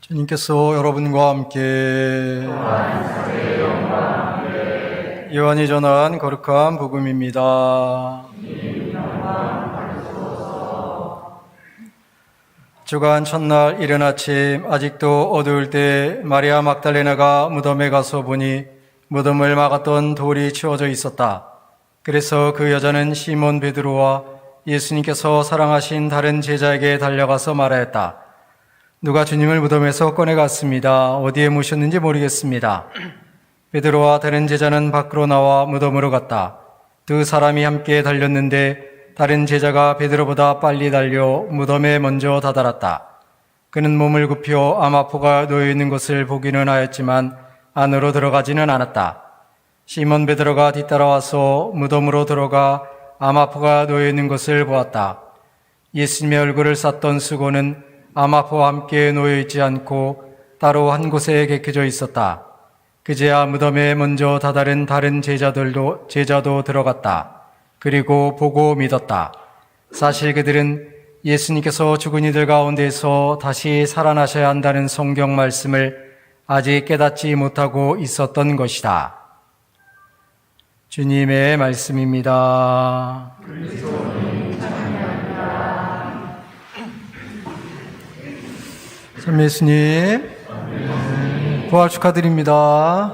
주님께서 여러분과 함께 요한이 전한 거룩한 복음입니다. 주간 첫날 이른 아침 아직도 어두울 때 마리아 막달레나가 무덤에 가서 보니 무덤을 막았던 돌이 치워져 있었다. 그래서 그 여자는 시몬 베드로와 예수님께서 사랑하신 다른 제자에게 달려가서 말하였다. 누가 주님을 무덤에서 꺼내갔습니다. 어디에 모셨는지 모르겠습니다. 베드로와 다른 제자는 밖으로 나와 무덤으로 갔다. 두 사람이 함께 달렸는데 다른 제자가 베드로보다 빨리 달려 무덤에 먼저 다다랐다. 그는 몸을 굽혀 암화포가 놓여있는 것을 보기는 하였지만 안으로 들어가지는 않았다. 시몬 베드로가 뒤따라와서 무덤으로 들어가 암화포가 놓여있는 것을 보았다. 예수님의 얼굴을 쌌던 수고는 암화포와 함께 놓여있지 않고 따로 한 곳에 객해져 있었다. 그제야 무덤에 먼저 다다른 다른 제자도 들어갔다. 그리고 보고 믿었다. 사실 그들은 예수님께서 죽은 이들 가운데서 다시 살아나셔야 한다는 성경 말씀을 아직 깨닫지 못하고 있었던 것이다. 주님의 말씀입니다. 참 예수님, 부활 축하드립니다.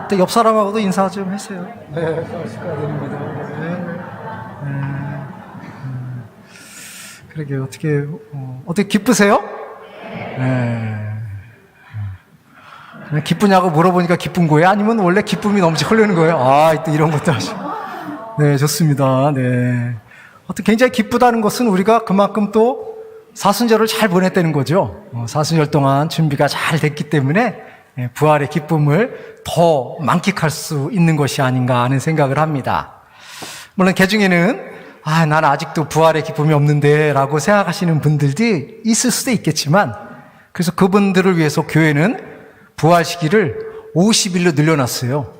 또 옆 사람하고도 인사 좀 하세요. 네, 부활 축하드립니다. 그러게 어떻게 기쁘세요? 네. 그냥 기쁘냐고 물어보니까 기쁜 거예요? 아니면 원래 기쁨이 넘치 흐르는 거예요? 또 이런 것도 하시고. 네, 좋습니다. 네. 굉장히 기쁘다는 것은 우리가 그만큼 또 사순절을 잘 보냈다는 거죠. 사순절 동안 준비가 잘 됐기 때문에 부활의 기쁨을 더 만끽할 수 있는 것이 아닌가 하는 생각을 합니다. 물론 개중에는 난 아직도 부활의 기쁨이 없는데 라고 생각하시는 분들도 있을 수도 있겠지만, 그래서 그분들을 위해서 교회는 부활 시기를 50일로 늘려놨어요.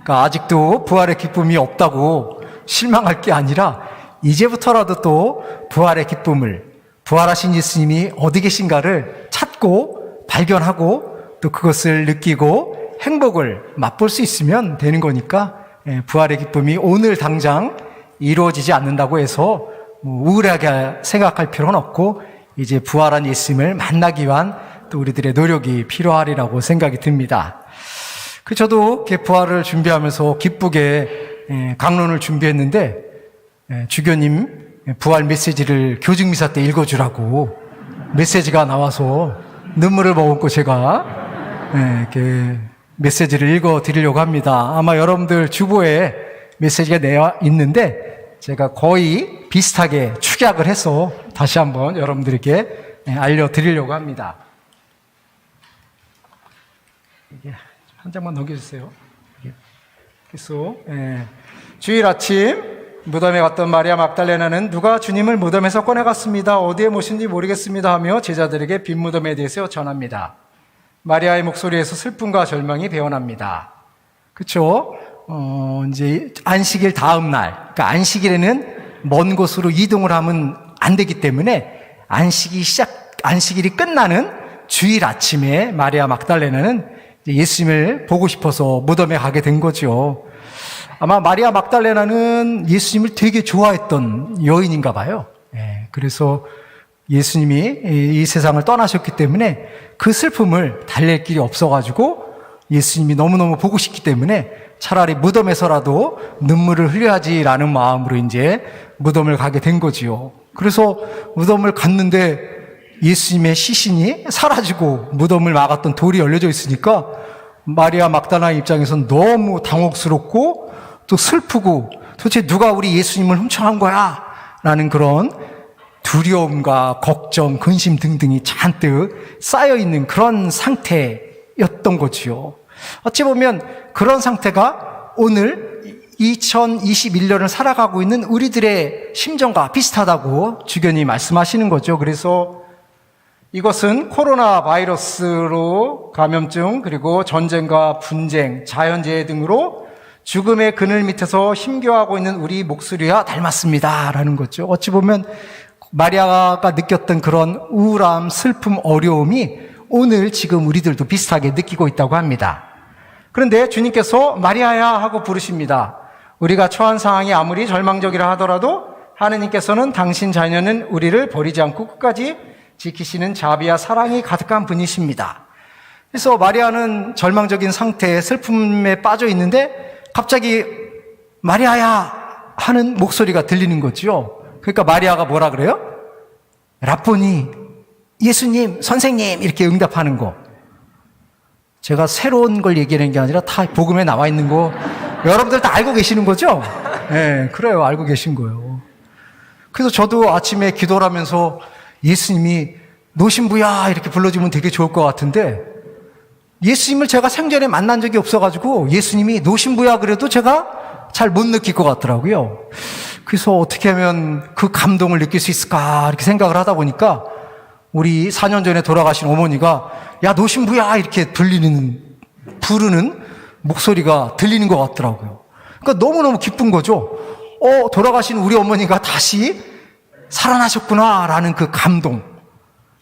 그러니까 아직도 부활의 기쁨이 없다고 실망할 게 아니라 이제부터라도 또 부활의 기쁨을, 부활하신 예수님이 어디 계신가를 찾고 발견하고 또 그것을 느끼고 행복을 맛볼 수 있으면 되는 거니까, 부활의 기쁨이 오늘 당장 이루어지지 않는다고 해서 우울하게 생각할 필요는 없고, 이제 부활한 예수님을 만나기 위한 또 우리들의 노력이 필요하리라고 생각이 듭니다. 저도 부활을 준비하면서 기쁘게 강론을 준비했는데, 주교님 부활 메시지를 교증미사 때 읽어주라고 메시지가 나와서 눈물을 머금고 제가 이렇게 메시지를 읽어드리려고 합니다. 아마 여러분들 주보에 메시지가 내어 있는데 제가 거의 비슷하게 축약을 해서 다시 한번 여러분들에게 알려드리려고 합니다. 한 장만 넘겨주세요. 그래서 주일 아침 무덤에 갔던 마리아 막달레나는 누가 주님을 무덤에서 꺼내갔습니다. 어디에 모신지 모르겠습니다 하며 제자들에게 빈 무덤에 대해서 전합니다. 마리아의 목소리에서 슬픔과 절망이 배어납니다. 그렇죠? 이제 안식일 다음 날, 그러니까 안식일에는 먼 곳으로 이동을 하면 안 되기 때문에 안식일이 끝나는 주일 아침에 마리아 막달레나는 예수님을 보고 싶어서 무덤에 가게 된 거죠. 아마 마리아 막달레나는 예수님을 되게 좋아했던 여인인가 봐요. 그래서 예수님이 이 세상을 떠나셨기 때문에 그 슬픔을 달랠 길이 없어가지고 예수님이 너무너무 보고 싶기 때문에 차라리 무덤에서라도 눈물을 흘려야지라는 마음으로 이제 무덤을 가게 된 거지요. 그래서 무덤을 갔는데 예수님의 시신이 사라지고 무덤을 막았던 돌이 열려져 있으니까 마리아 막달레나 입장에서는 너무 당혹스럽고 또 슬프고, 도대체 누가 우리 예수님을 훔쳐간 거야? 라는 그런 두려움과 걱정, 근심 등등이 잔뜩 쌓여있는 그런 상태였던 거지요. 어찌 보면 그런 상태가 오늘 2021년을 살아가고 있는 우리들의 심정과 비슷하다고 주교님이 말씀하시는 거죠. 그래서 이것은 코로나 바이러스로 감염증, 그리고 전쟁과 분쟁, 자연재해 등으로 죽음의 그늘 밑에서 힘겨워하고 있는 우리 목소리와 닮았습니다 라는 거죠. 어찌 보면 마리아가 느꼈던 그런 우울함, 슬픔, 어려움이 오늘 지금 우리들도 비슷하게 느끼고 있다고 합니다. 그런데 주님께서 마리아야 하고 부르십니다. 우리가 처한 상황이 아무리 절망적이라 하더라도 하느님께서는 당신 자녀는 우리를 버리지 않고 끝까지 지키시는 자비와 사랑이 가득한 분이십니다. 그래서 마리아는 절망적인 상태에 슬픔에 빠져 있는데 갑자기 마리아야 하는 목소리가 들리는 거죠. 그러니까 마리아가 뭐라 그래요? 라보니, 예수님, 선생님 이렇게 응답하는 거. 제가 새로운 걸 얘기하는 게 아니라 다 복음에 나와 있는 거 여러분들 다 알고 계시는 거죠? 네, 그래요. 알고 계신 거예요. 그래서 저도 아침에 기도를 하면서 예수님이 노신부야 이렇게 불러주면 되게 좋을 것 같은데 예수님을 제가 생전에 만난 적이 없어가지고 예수님이 노신부야 그래도 제가 잘 못 느낄 것 같더라고요. 그래서 어떻게 하면 그 감동을 느낄 수 있을까 이렇게 생각을 하다 보니까 우리 4년 전에 돌아가신 어머니가 야 노신부야 이렇게 부르는 목소리가 들리는 것 같더라고요. 그러니까 너무너무 기쁜 거죠. 돌아가신 우리 어머니가 다시 살아나셨구나라는 그 감동.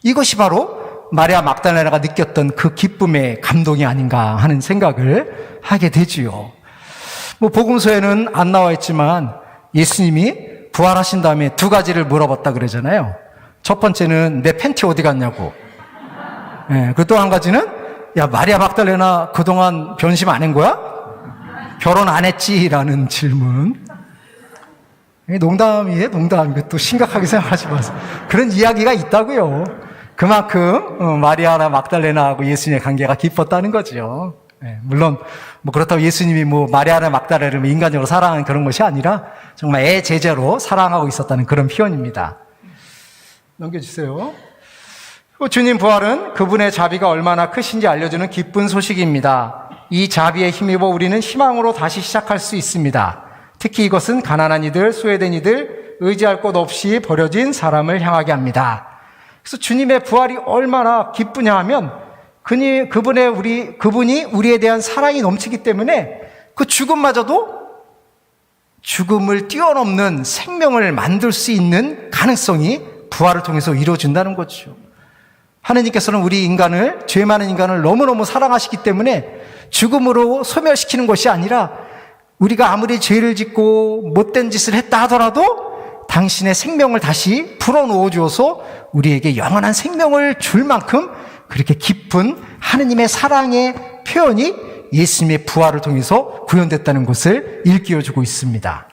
이것이 바로 마리아 막달레나가 느꼈던 그 기쁨의 감동이 아닌가 하는 생각을 하게 되지요. 복음서에는 안 나와 있지만 예수님이 부활하신 다음에 두 가지를 물어봤다 그러잖아요. 첫 번째는 내 팬티 어디 갔냐고. 그리고 또 한 가지는 야 마리아 막달레나 그동안 변심 안 한 거야? 결혼 안 했지? 라는 질문. 농담이에요, 농담. 또 심각하게 생각하지 마세요. 그런 이야기가 있다고요. 그만큼 마리아나 막달레나하고 예수님의 관계가 깊었다는 거죠. 물론 그렇다고 예수님이 마리아나 막달레나를 인간적으로 사랑하는 그런 것이 아니라 정말 애 제자로 사랑하고 있었다는 그런 표현입니다. 넘겨주세요. 주님 부활은 그분의 자비가 얼마나 크신지 알려주는 기쁜 소식입니다. 이 자비에 힘입어 우리는 희망으로 다시 시작할 수 있습니다. 특히 이것은 가난한 이들, 소외된 이들, 의지할 곳 없이 버려진 사람을 향하게 합니다. 그래서 주님의 부활이 얼마나 기쁘냐 하면 그분이 우리에 대한 사랑이 넘치기 때문에 그 죽음마저도 죽음을 뛰어넘는 생명을 만들 수 있는 가능성이 부활을 통해서 이루어진다는 거죠. 하느님께서는 우리 인간을, 죄 많은 인간을 너무너무 사랑하시기 때문에 죽음으로 소멸시키는 것이 아니라 우리가 아무리 죄를 짓고 못된 짓을 했다 하더라도 당신의 생명을 다시 불어넣어 주어서 우리에게 영원한 생명을 줄 만큼 그렇게 깊은 하느님의 사랑의 표현이 예수님의 부활을 통해서 구현됐다는 것을 일깨워주고 있습니다.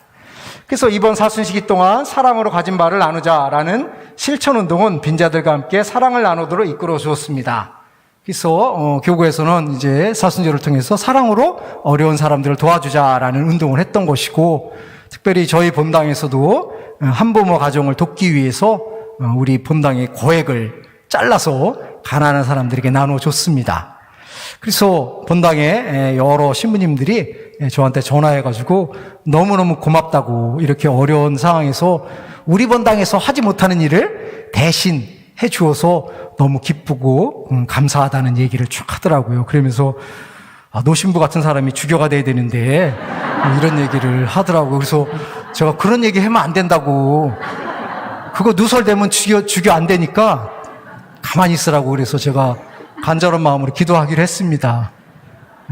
그래서 이번 사순시기 동안 사랑으로 가진 바를 나누자라는 실천운동은 빈자들과 함께 사랑을 나누도록 이끌어 주었습니다. 그래서 교구에서는 이제 사순절을 통해서 사랑으로 어려운 사람들을 도와주자라는 운동을 했던 것이고, 특별히 저희 본당에서도 한부모 가정을 돕기 위해서 우리 본당의 거액을 잘라서 가난한 사람들에게 나눠줬습니다. 그래서 본당에 여러 신부님들이 저한테 전화해가지고 너무너무 고맙다고, 이렇게 어려운 상황에서 우리 본당에서 하지 못하는 일을 대신 해주어서 너무 기쁘고 감사하다는 얘기를 쭉 하더라고요. 그러면서 노신부 같은 사람이 주교가 돼야 되는데 이런 얘기를 하더라고요. 그래서 제가 그런 얘기 하면 안 된다고, 그거 누설되면 주교 안 되니까 가만히 있으라고, 그래서 제가 간절한 마음으로 기도하기로 했습니다.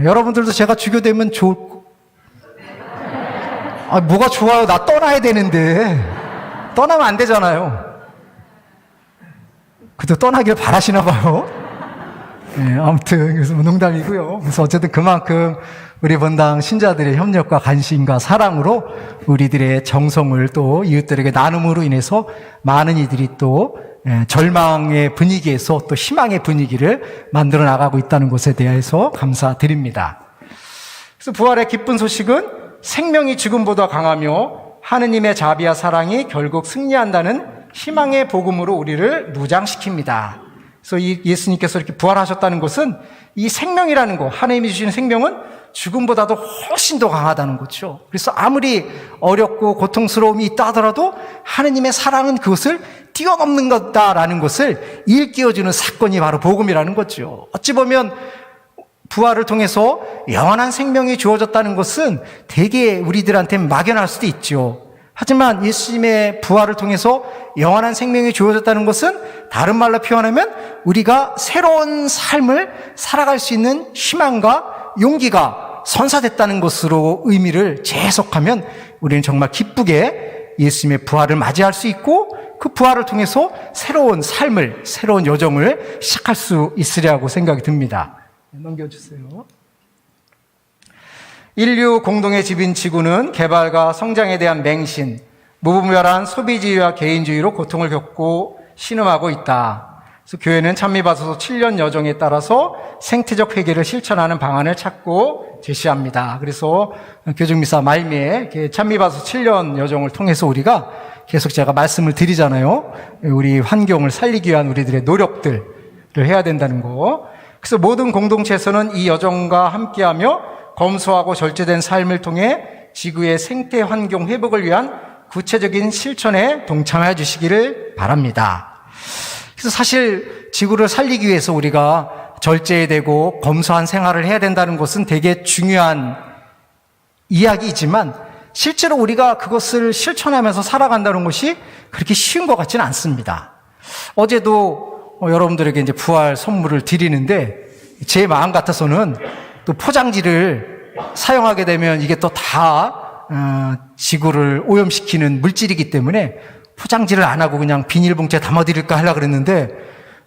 여러분들도 제가 주교되면 뭐가 좋아요? 나 떠나야 되는데. 떠나면 안 되잖아요. 그래도 떠나길 바라시나 봐요. 네, 아무튼 그래서 농담이고요. 그래서 어쨌든 그만큼 우리 본당 신자들의 협력과 관심과 사랑으로 우리들의 정성을 또 이웃들에게 나눔으로 인해서 많은 이들이 또 절망의 분위기에서 또 희망의 분위기를 만들어 나가고 있다는 것에 대해서 감사드립니다. 그래서 부활의 기쁜 소식은 생명이 죽음보다 강하며 하느님의 자비와 사랑이 결국 승리한다는 희망의 복음으로 우리를 무장시킵니다. 그래서 이 예수님께서 이렇게 부활하셨다는 것은 이 생명이라는 거, 하나님이 주시는 생명은 죽음보다도 훨씬 더 강하다는 거죠. 그래서 아무리 어렵고 고통스러움이 있다 하더라도 하느님의 사랑은 그것을 뛰어넘는 것다라는 것을 일깨워주는 사건이 바로 복음이라는 거죠. 어찌 보면 부활을 통해서 영원한 생명이 주어졌다는 것은 되게 우리들한테 막연할 수도 있죠. 하지만 예수님의 부활을 통해서 영원한 생명이 주어졌다는 것은 다른 말로 표현하면 우리가 새로운 삶을 살아갈 수 있는 희망과 용기가 선사됐다는 것으로 의미를 재해석하면 우리는 정말 기쁘게 예수님의 부활을 맞이할 수 있고 그 부활을 통해서 새로운 삶을, 새로운 여정을 시작할 수 있으리라고 생각이 듭니다. 넘겨주세요. 인류 공동의 집인 지구는 개발과 성장에 대한 맹신, 무분별한 소비주의와 개인주의로 고통을 겪고 신음하고 있다. 그래서 교회는 찬미받아서 7년 여정에 따라서 생태적 회개를 실천하는 방안을 찾고 제시합니다. 그래서 교정미사 말미에 찬미받아서 7년 여정을 통해서 우리가 계속 제가 말씀을 드리잖아요. 우리 환경을 살리기 위한 우리들의 노력들을 해야 된다는 거. 그래서 모든 공동체에서는 이 여정과 함께하며 검소하고 절제된 삶을 통해 지구의 생태 환경 회복을 위한 구체적인 실천에 동참해 주시기를 바랍니다. 그래서 사실 지구를 살리기 위해서 우리가 절제되고 검소한 생활을 해야 된다는 것은 되게 중요한 이야기이지만 실제로 우리가 그것을 실천하면서 살아간다는 것이 그렇게 쉬운 것 같지는 않습니다. 어제도 여러분들에게 이제 부활 선물을 드리는데 제 마음 같아서는 또 포장지를 사용하게 되면 이게 또 다 지구를 오염시키는 물질이기 때문에 포장지를 안 하고 그냥 비닐봉지에 담아드릴까 하려고 그랬는데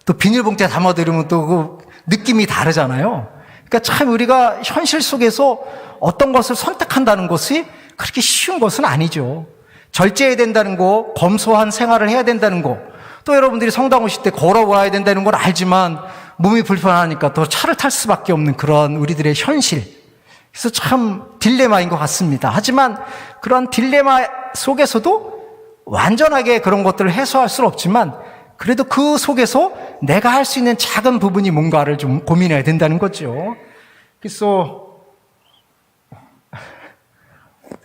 또 비닐봉지에 담아드리면 또 그 느낌이 다르잖아요. 그러니까 참 우리가 현실 속에서 어떤 것을 선택한다는 것이 그렇게 쉬운 것은 아니죠. 절제해야 된다는 거, 검소한 생활을 해야 된다는 거, 또 여러분들이 성당 오실 때 걸어와야 된다는 걸 알지만 몸이 불편하니까 더 차를 탈 수밖에 없는 그런 우리들의 현실. 그래서 참 딜레마인 것 같습니다. 하지만 그런 딜레마 속에서도 완전하게 그런 것들을 해소할 수는 없지만 그래도 그 속에서 내가 할 수 있는 작은 부분이 뭔가를 좀 고민해야 된다는 거죠. 그래서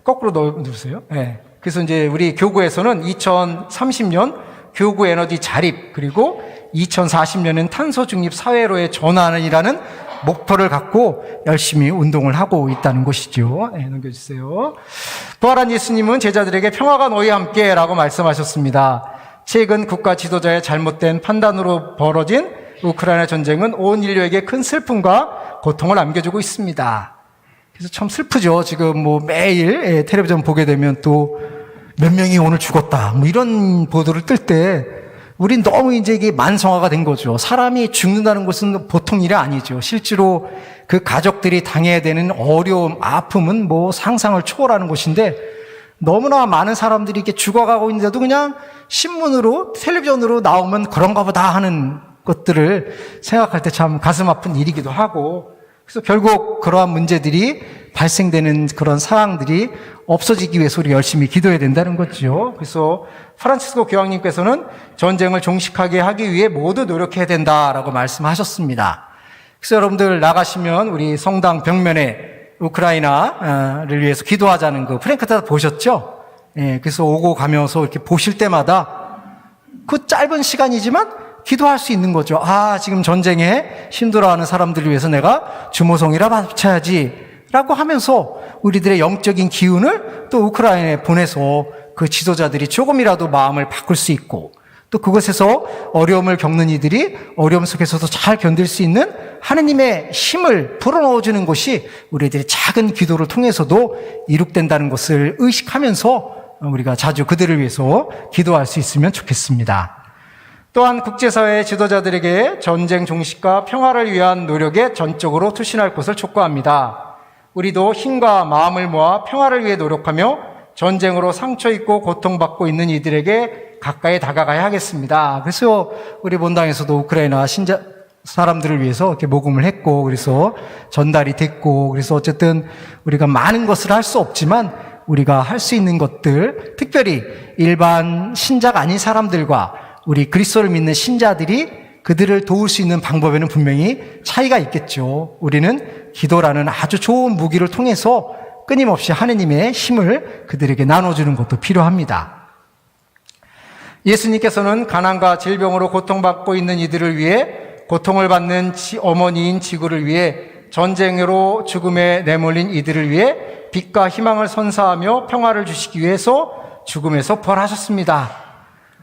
거꾸로 넣어주세요. 네. 그래서 이제 우리 교구에서는 2030년 교구 에너지 자립 그리고 2040년은 탄소 중립 사회로의 전환이라는 목표를 갖고 열심히 운동을 하고 있다는 것이죠. 네, 넘겨주세요. 부활한 예수님은 제자들에게 평화가 너희와 함께라고 말씀하셨습니다. 최근 국가 지도자의 잘못된 판단으로 벌어진 우크라이나 전쟁은 온 인류에게 큰 슬픔과 고통을 남겨주고 있습니다. 그래서 참 슬프죠. 지금 뭐 매일 텔레비전 보게 되면 또 몇 명이 오늘 죽었다. 뭐 이런 보도를 뜰 때 우린 너무 이제 이게 만성화가 된 거죠. 사람이 죽는다는 것은 보통 일이 아니죠. 실제로 그 가족들이 당해야 되는 어려움, 아픔은 뭐 상상을 초월하는 것인데 너무나 많은 사람들이 이렇게 죽어가고 있는데도 그냥 신문으로, 텔레비전으로 나오면 그런가 보다 하는 것들을 생각할 때 참 가슴 아픈 일이기도 하고 그래서 결국 그러한 문제들이 발생되는 그런 상황들이 없어지기 위해서 우리 열심히 기도해야 된다는 거죠. 그래서 프란치스코 교황님께서는 전쟁을 종식하게 하기 위해 모두 노력해야 된다라고 말씀하셨습니다. 그래서 여러분들 나가시면 우리 성당 벽면에 우크라이나를 위해서 기도하자는 그 프랭크타 보셨죠? 예, 그래서 오고 가면서 이렇게 보실 때마다 그 짧은 시간이지만 기도할 수 있는 거죠. 아, 지금 전쟁에 힘들어하는 사람들을 위해서 내가 주모성이라 바쳐야지 라고 하면서 우리들의 영적인 기운을 또 우크라이나에 보내서 그 지도자들이 조금이라도 마음을 바꿀 수 있고 또 그곳에서 어려움을 겪는 이들이 어려움 속에서도 잘 견딜 수 있는 하느님의 힘을 불어넣어주는 것이 우리들의 작은 기도를 통해서도 이룩된다는 것을 의식하면서 우리가 자주 그들을 위해서 기도할 수 있으면 좋겠습니다. 또한 국제사회 지도자들에게 전쟁 종식과 평화를 위한 노력에 전적으로 투신할 것을 촉구합니다. 우리도 힘과 마음을 모아 평화를 위해 노력하며 전쟁으로 상처 입고 고통받고 있는 이들에게 가까이 다가가야 하겠습니다. 그래서 우리 본당에서도 우크라이나 신자 사람들을 위해서 이렇게 모금을 했고 그래서 전달이 됐고 그래서 어쨌든 우리가 많은 것을 할 수 없지만 우리가 할 수 있는 것들 특별히 일반 신자가 아닌 사람들과 우리 그리스도를 믿는 신자들이 그들을 도울 수 있는 방법에는 분명히 차이가 있겠죠. 우리는 기도라는 아주 좋은 무기를 통해서 끊임없이 하느님의 힘을 그들에게 나눠주는 것도 필요합니다. 예수님께서는 가난과 질병으로 고통받고 있는 이들을 위해 고통을 받는 어머니인 지구를 위해 전쟁으로 죽음에 내몰린 이들을 위해 빛과 희망을 선사하며 평화를 주시기 위해서 죽음에서 부활하셨습니다.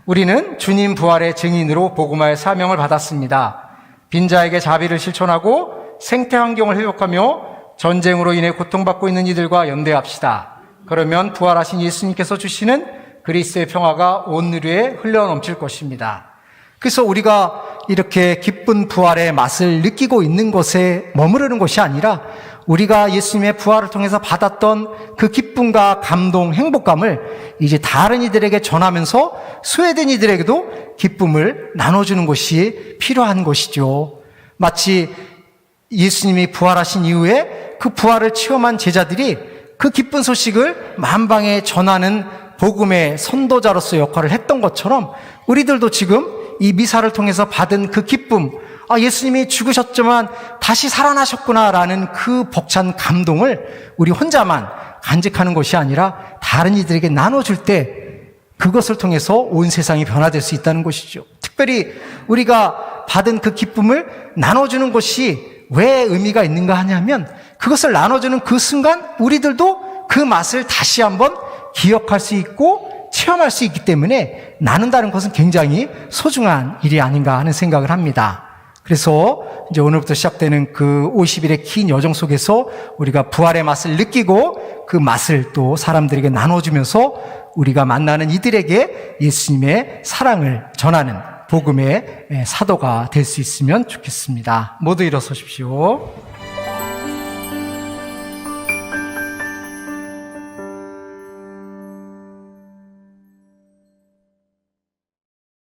우리는 주님 부활의 증인으로 복음화의 사명을 받았습니다. 빈자에게 자비를 실천하고 생태 환경을 회복하며 전쟁으로 인해 고통받고 있는 이들과 연대합시다. 그러면 부활하신 예수님께서 주시는 그리스도의 평화가 온 누리에 흘러넘칠 것입니다. 그래서 우리가 이렇게 기쁜 부활의 맛을 느끼고 있는 것에 머무르는 것이 아니라 우리가 예수님의 부활을 통해서 받았던 그 기쁨과 감동, 행복감을 이제 다른 이들에게 전하면서 소외된 이들에게도 기쁨을 나눠주는 것이 필요한 것이죠. 마치 예수님이 부활하신 이후에 그 부활을 체험한 제자들이 그 기쁜 소식을 만방에 전하는 복음의 선도자로서 역할을 했던 것처럼 우리들도 지금 이 미사를 통해서 받은 그 기쁨, 예수님이 죽으셨지만 다시 살아나셨구나라는 그 벅찬 감동을 우리 혼자만 간직하는 것이 아니라 다른 이들에게 나눠줄 때 그것을 통해서 온 세상이 변화될 수 있다는 것이죠. 특별히 우리가 받은 그 기쁨을 나눠주는 것이 왜 의미가 있는가 하냐면 그것을 나눠주는 그 순간 우리들도 그 맛을 다시 한번 기억할 수 있고 체험할 수 있기 때문에 나눈다는 것은 굉장히 소중한 일이 아닌가 하는 생각을 합니다. 그래서 이제 오늘부터 시작되는 그 50일의 긴 여정 속에서 우리가 부활의 맛을 느끼고 그 맛을 또 사람들에게 나눠주면서 우리가 만나는 이들에게 예수님의 사랑을 전하는 복음의 사도가 될 수 있으면 좋겠습니다. 모두 일어서십시오.